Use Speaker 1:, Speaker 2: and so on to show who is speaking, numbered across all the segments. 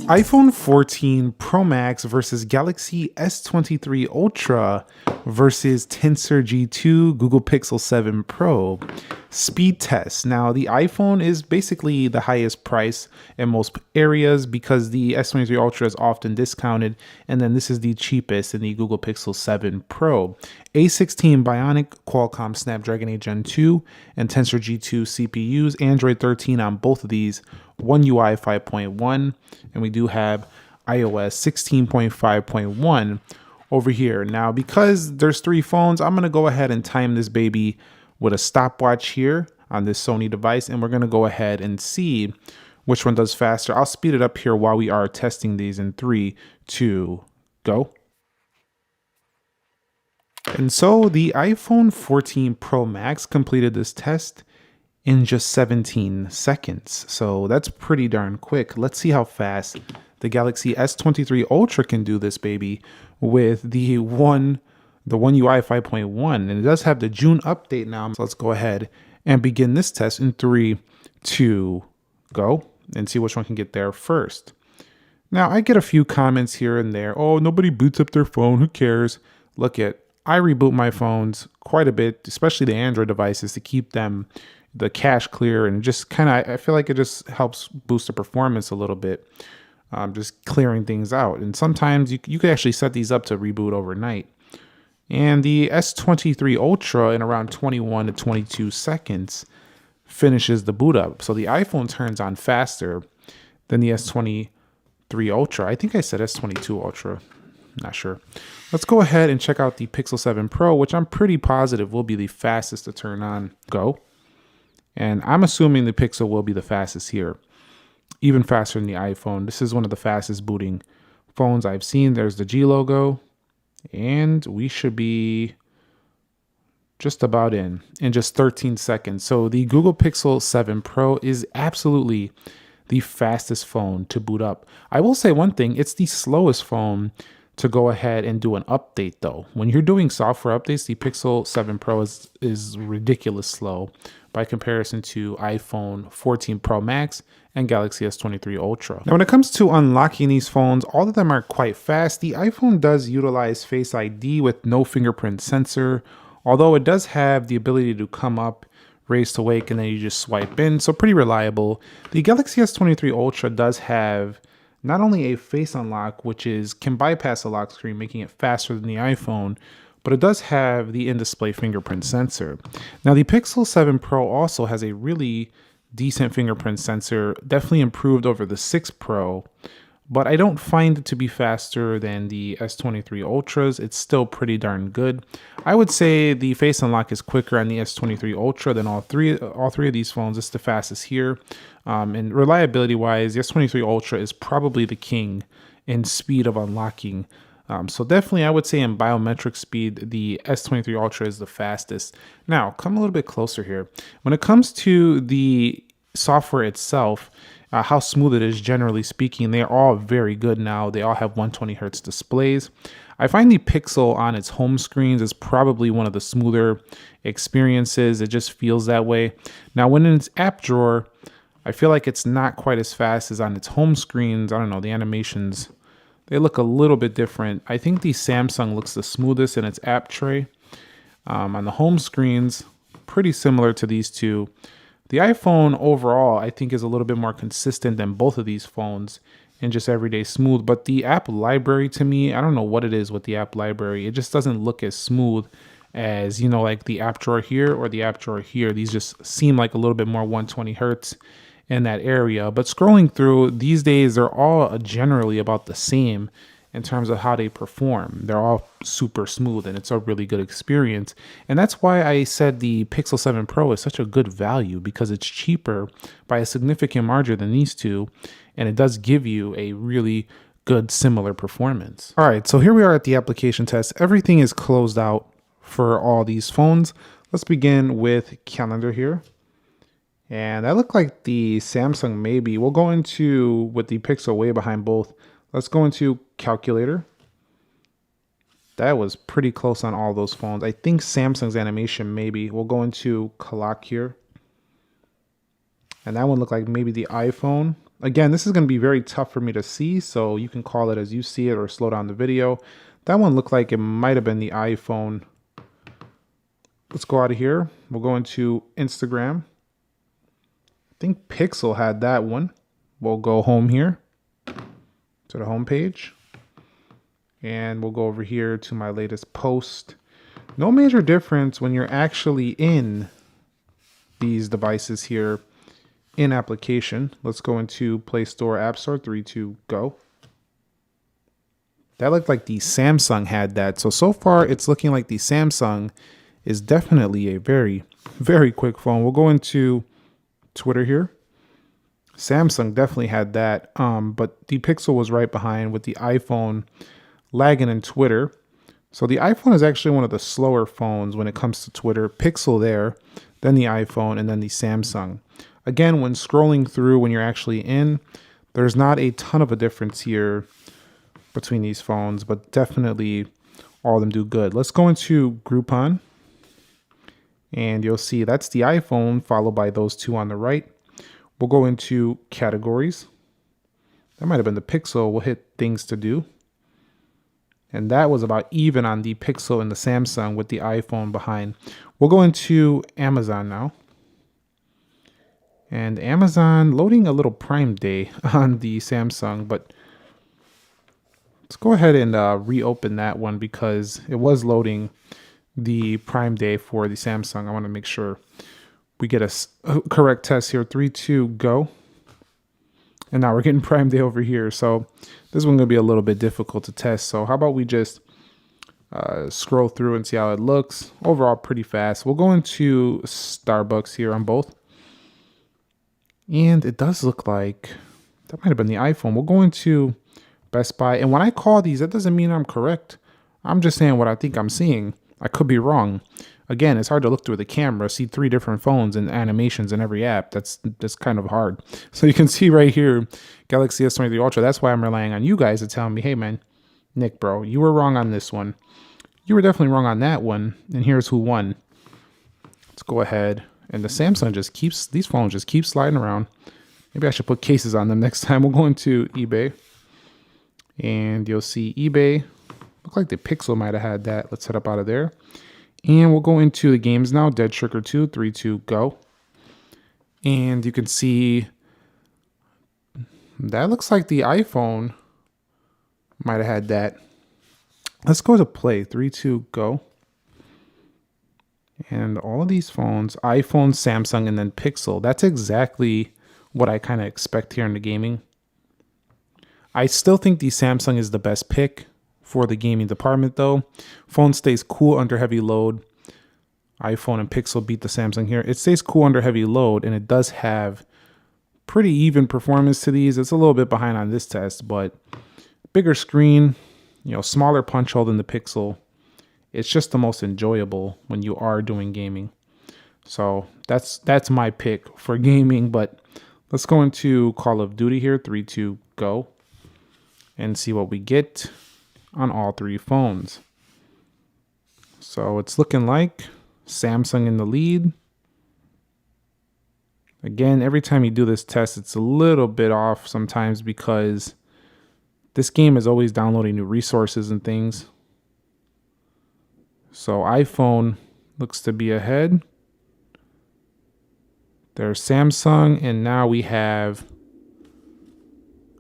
Speaker 1: iPhone 14 Pro Max versus Galaxy S23 Ultra versus Tensor G2 Google Pixel 7 Pro. Speed test. Now, the iPhone is basically the highest price in most areas because the S23 Ultra is often discounted, and then this is the cheapest in the Google Pixel 7 Pro. A16 Bionic, Qualcomm Snapdragon 8 Gen 2, and Tensor G2 CPUs, Android 13 on both of these, One UI 5.1, and we do have iOS 16.5.1 over here. Now, because there's three phones, I'm going to go ahead and time this baby with a stopwatch here on this Sony device, and we're going to go ahead and see which one does faster. I'll speed it up here while we are testing these in 3, 2, go. And so the iPhone 14 Pro Max completed this test in just 17 seconds. So that's pretty darn quick. Let's see how fast the Galaxy S23 Ultra can do this baby with the One UI 5.1. And it does have the June update now. So let's go ahead and begin this test in 3, 2, go, and see which one can get there first. Now, I get a few comments here and there. Oh, nobody boots up their phone. Who cares? Look I reboot my phones quite a bit, especially the Android devices, to keep the cache clear, and just kind of, I feel like it just helps boost the performance a little bit, just clearing things out. And sometimes you could actually set these up to reboot overnight. And the S23 Ultra in around 21 to 22 seconds finishes the boot up. So the iPhone turns on faster than the S23 Ultra. I think I said S22 Ultra. Not sure. Let's go ahead and check out the Pixel 7 Pro, which I'm pretty positive will be the fastest to turn on. Go. And I'm assuming the Pixel will be the fastest here, even faster than the iPhone. This is one of the fastest booting phones I've seen. There's the G logo, and we should be just about in just 13 seconds. So the Google Pixel 7 Pro is absolutely the fastest phone to boot up. I will say one thing, it's the slowest phone to go ahead and do an update though. When you're doing software updates, the Pixel 7 Pro is ridiculous slow by comparison to iPhone 14 Pro Max and Galaxy S23 Ultra. Now, when it comes to unlocking these phones, all of them are quite fast. The iPhone does utilize Face ID with no fingerprint sensor, although it does have the ability to come up, raise to wake, and then you just swipe in, so pretty reliable. The Galaxy S23 Ultra does have not only a face unlock, which can bypass a lock screen, making it faster than the iPhone, but it does have the in-display fingerprint sensor. Now, the Pixel 7 Pro also has a really decent fingerprint sensor, definitely improved over the 6 Pro, but I don't find it to be faster than the S23 Ultras. It's still pretty darn good. I would say the face unlock is quicker on the S23 Ultra than all three of these phones. It's the fastest here. And reliability wise, the S23 Ultra is probably the king in speed of unlocking. So definitely I would say in biometric speed, the S23 Ultra is the fastest. Now, come a little bit closer here. When it comes to the software itself, how smooth it is, generally speaking, they are all very good now. They all have 120 Hertz displays. I find the Pixel on its home screens is probably one of the smoother experiences. It just feels that way. Now, when in its app drawer, I feel like it's not quite as fast as on its home screens. I don't know, the animations, they look a little bit different. I think the Samsung looks the smoothest in its app tray. On the home screens, pretty similar to these two. The iPhone overall, I think, is a little bit more consistent than both of these phones and just everyday smooth. But the app library, to me, I don't know what it is with the app library. It just doesn't look as smooth as, you know, like the app drawer here or the app drawer here. These just seem like a little bit more 120 Hertz in that area. But scrolling through these days, they're all generally about the same in terms of how they perform. They're all super smooth and it's a really good experience. And that's why I said the Pixel 7 Pro is such a good value, because it's cheaper by a significant margin than these two. And it does give you a really good similar performance. All right, so here we are at the application test. Everything is closed out for all these phones. Let's begin with calendar here. And that looked like the Samsung maybe. We'll go into with the Pixel way behind both. Let's go into calculator. That was pretty close on all those phones. I think Samsung's animation maybe. We'll go into clock here. And that one looked like maybe the iPhone. Again, this is going to be very tough for me to see, so you can call it as you see it or slow down the video. That one looked like it might have been the iPhone. Let's go out of here. We'll go into Instagram. I think Pixel had that one. We'll go home here to the home page. And we'll go over here to my latest post. No major difference when you're actually in these devices here in application. Let's go into Play Store, App Store, 3, 2, go. That looked like the Samsung had that. So far it's looking like the Samsung is definitely a very, very quick phone. We'll go into Twitter here. Samsung definitely had that, but the Pixel was right behind with the iPhone lagging in Twitter. So the iPhone is actually one of the slower phones when it comes to Twitter. Pixel there, then the iPhone, and then the Samsung. Again, when scrolling through, when you're actually in, there's not a ton of a difference here between these phones, but definitely all of them do good. Let's go into Groupon, and you'll see that's the iPhone followed by those two on the right. We'll go into categories. That might have been the Pixel. We'll hit things to do. And that was about even on the Pixel and the Samsung with the iPhone behind. We'll go into Amazon now. And Amazon loading a little Prime Day on the Samsung, but let's go ahead and reopen that one because it was loading the Prime Day for the Samsung. I want to make sure we get a correct test here. 3, 2, go. And now we're getting Prime Day over here. So this one's going to be a little bit difficult to test. So how about we just scroll through and see how it looks. Overall, pretty fast. We'll go into Starbucks here on both. And it does look like that might have been the iPhone. We'll go into Best Buy. And when I call these, that doesn't mean I'm correct. I'm just saying what I think I'm seeing. I could be wrong. Again, it's hard to look through the camera, see 3 different phones and animations in every app. That's kind of hard. So you can see right here, Galaxy S23 Ultra. That's why I'm relying on you guys to tell me, hey man, Nick, bro, you were wrong on this one. You were definitely wrong on that one. And here's who won. Let's go ahead. And the Samsung just keeps, these phones just keep sliding around. Maybe I should put cases on them next time. We'll go into eBay. And you'll see eBay. Look like the Pixel might have had that. Let's head up out of there. And we'll go into the games now. Dead Trigger 2, 3, 2, go. And you can see that looks like the iPhone might have had that. Let's go to play. 3, 2, go. And all of these phones, iPhone, Samsung, and then Pixel. That's exactly what I kind of expect here in the gaming. I still think the Samsung is the best pick for the gaming department though. Phone stays cool under heavy load. iPhone and Pixel beat the Samsung here. It stays cool under heavy load, and it does have pretty even performance to these. It's a little bit behind on this test, but bigger screen, smaller punch hole than the Pixel. It's just the most enjoyable when you are doing gaming. So that's my pick for gaming, but let's go into Call of Duty here. 3, 2, go. And see what we get on all 3 phones. So it's looking like Samsung in the lead. Again, every time you do this test, it's a little bit off sometimes because this game is always downloading new resources and things. So iPhone looks to be ahead. There's Samsung, and now we have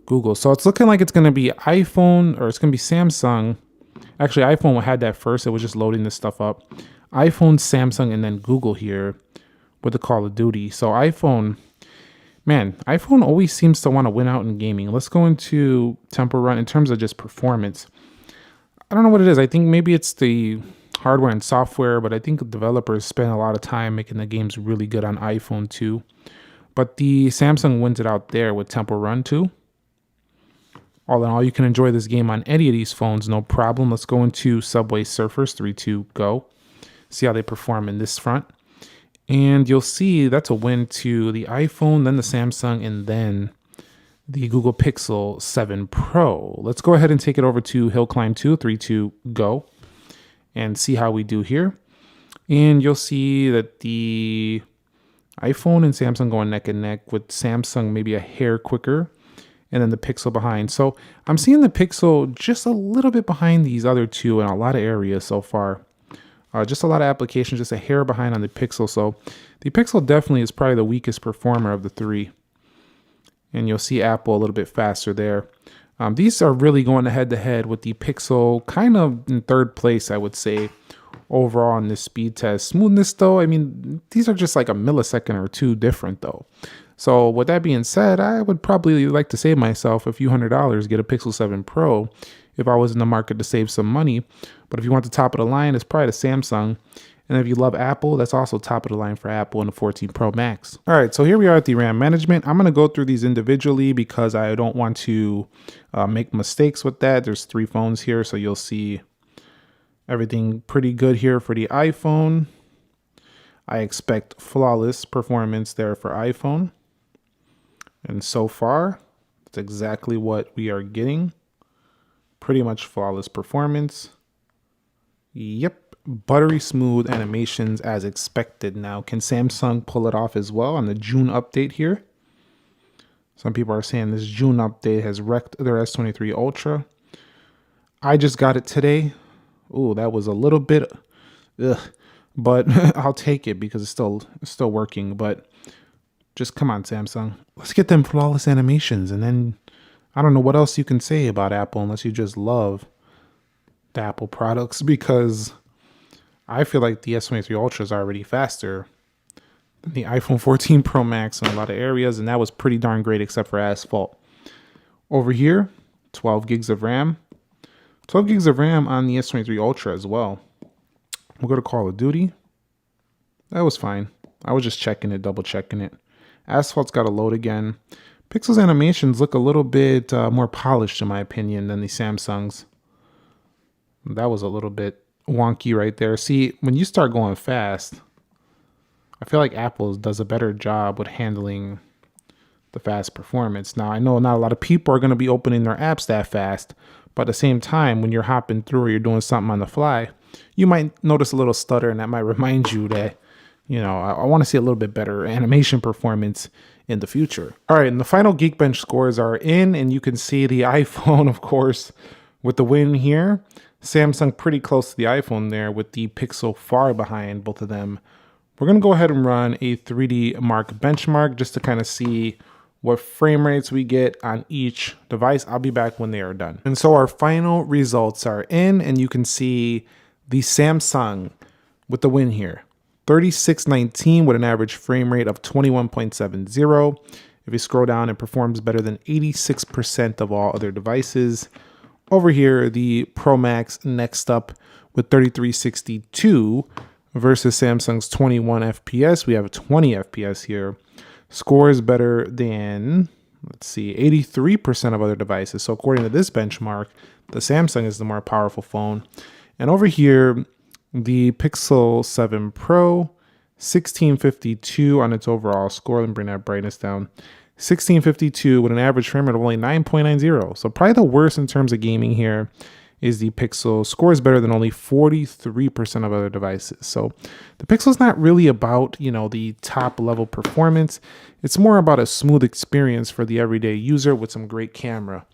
Speaker 1: Google. So it's looking like it's going to be iPhone, or it's going to be Samsung. Actually, iPhone had that first. It was just loading this stuff up. iPhone, Samsung, and then Google here with the Call of Duty. So iPhone always seems to want to win out in gaming. Let's go into Temple Run in terms of just performance. I don't know what it is. I think maybe it's the hardware and software, but I think developers spend a lot of time making the games really good on iPhone too. But the Samsung wins it out there with Temple Run too. All in all, you can enjoy this game on any of these phones, no problem. Let's go into Subway Surfers, 3, 2, go. See how they perform in this front. And you'll see that's a win to the iPhone, then the Samsung, and then the Google Pixel 7 Pro. Let's go ahead and take it over to Hill Climb 2, 3, 2, go. and see how we do here. And you'll see that the iPhone and Samsung going neck and neck, with Samsung maybe a hair quicker, and then the Pixel behind. So I'm seeing the Pixel just a little bit behind these other two in a lot of areas so far. Just a lot of applications, just a hair behind on the Pixel. So the Pixel definitely is probably the weakest performer of the three. And you'll see Apple a little bit faster there. These are really going head to head with the Pixel kind of in third place, I would say, overall in this speed test. Smoothness, though, I mean, these are just like a millisecond or two different, though. So with that being said, I would probably like to save myself a few $100s, get a Pixel 7 Pro if I was in the market to save some money. But if you want the top of the line, it's probably the Samsung. And if you love Apple, that's also top of the line for Apple in the 14 Pro Max. All right, so here we are at the RAM management. I'm going to go through these individually because I don't want to make mistakes with that. There's 3 phones here, so you'll see everything pretty good here for the iPhone. I expect flawless performance there for iPhone. And so far, it's exactly what we are getting. Pretty much flawless performance. Yep. Buttery smooth animations as expected. Now, can Samsung pull it off as well on the June update here? Some people are saying this June update has wrecked their S23 Ultra. I just got it today. Ooh, that was a little bit, but I'll take it because it's still working. But just come on, Samsung, let's get them flawless animations, and then I don't know what else you can say about Apple unless you just love the Apple products, because I feel like the S23 Ultra is already faster than the iPhone 14 Pro Max in a lot of areas, and that was pretty darn great except for asphalt. Over here, 12 gigs of RAM. 12 gigs of RAM on the S23 Ultra as well. We'll go to Call of Duty. That was fine. I was just checking it, double checking it. Asphalt's got to load again. Pixel's animations look a little bit more polished in my opinion than the Samsung's. That was a little bit wonky right there. See, when you start going fast, I feel like Apple does a better job with handling the fast performance. Now, I know not a lot of people are going to be opening their apps that fast, but at the same time, when you're hopping through or you're doing something on the fly, you might notice a little stutter, and that might remind you that, you know, I want to see a little bit better animation performance in the future. All right, and the final Geekbench scores are in, and you can see the iPhone, of course, with the win here. Samsung pretty close to the iPhone there, with the Pixel far behind both of them. We're going to go ahead and run a 3D Mark benchmark just to kind of see what frame rates we get on each device. I'll be back when they are done. And so our final results are in, and you can see the Samsung with the win here. 3619 with an average frame rate of 21.70. If you scroll down, it performs better than 86% of all other devices. Over here, the Pro Max next up with 3362 versus Samsung's 21 FPS. We have 20 FPS here. Scores better than, let's see, 83% of other devices. So according to this benchmark, the Samsung is the more powerful phone. And over here, the Pixel 7 Pro, 1652 on its overall score. Let me bring that brightness down. 1652 with an average frame rate of only 9.90. So probably the worst in terms of gaming here is the Pixel. Scores better than only 43% of other devices. So the Pixel's not really about, you know, the top level performance. It's more about a smooth experience for the everyday user with some great camera.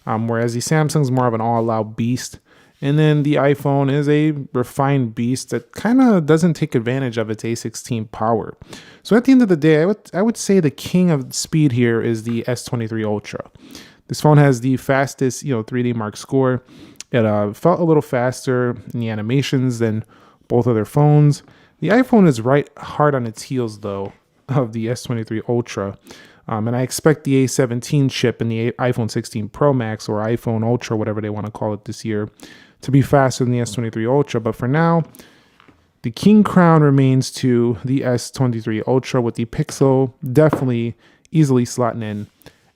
Speaker 1: Whereas the Samsung's more of an all-out beast. And then the iPhone is a refined beast that kind of doesn't take advantage of its A16 power. So at the end of the day, I would say the king of speed here is the S23 Ultra. This phone has the fastest, 3D Mark score. It felt a little faster in the animations than both other phones. The iPhone is right hard on its heels, though, of the S23 Ultra. And I expect the A17 chip in the iPhone 16 Pro Max or iPhone Ultra, whatever they want to call it this year, to be faster than the S23 Ultra. But for now, the king crown remains to the S23 Ultra, with the Pixel definitely easily slotting in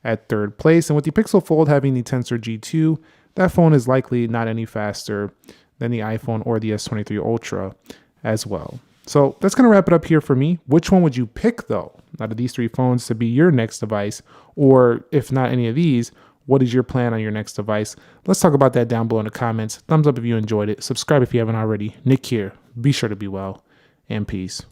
Speaker 1: at third place. And with the Pixel Fold having the Tensor G2, that phone is likely not any faster than the iPhone or the S23 Ultra as well. So that's going to wrap it up here for me. Which one would you pick, though, out of these three phones to be your next device? Or if not any of these, What is your plan on your next device? Let's talk about that down below in the comments. Thumbs up if you enjoyed it. Subscribe if you haven't already. Nick here. Be sure to be well, and peace.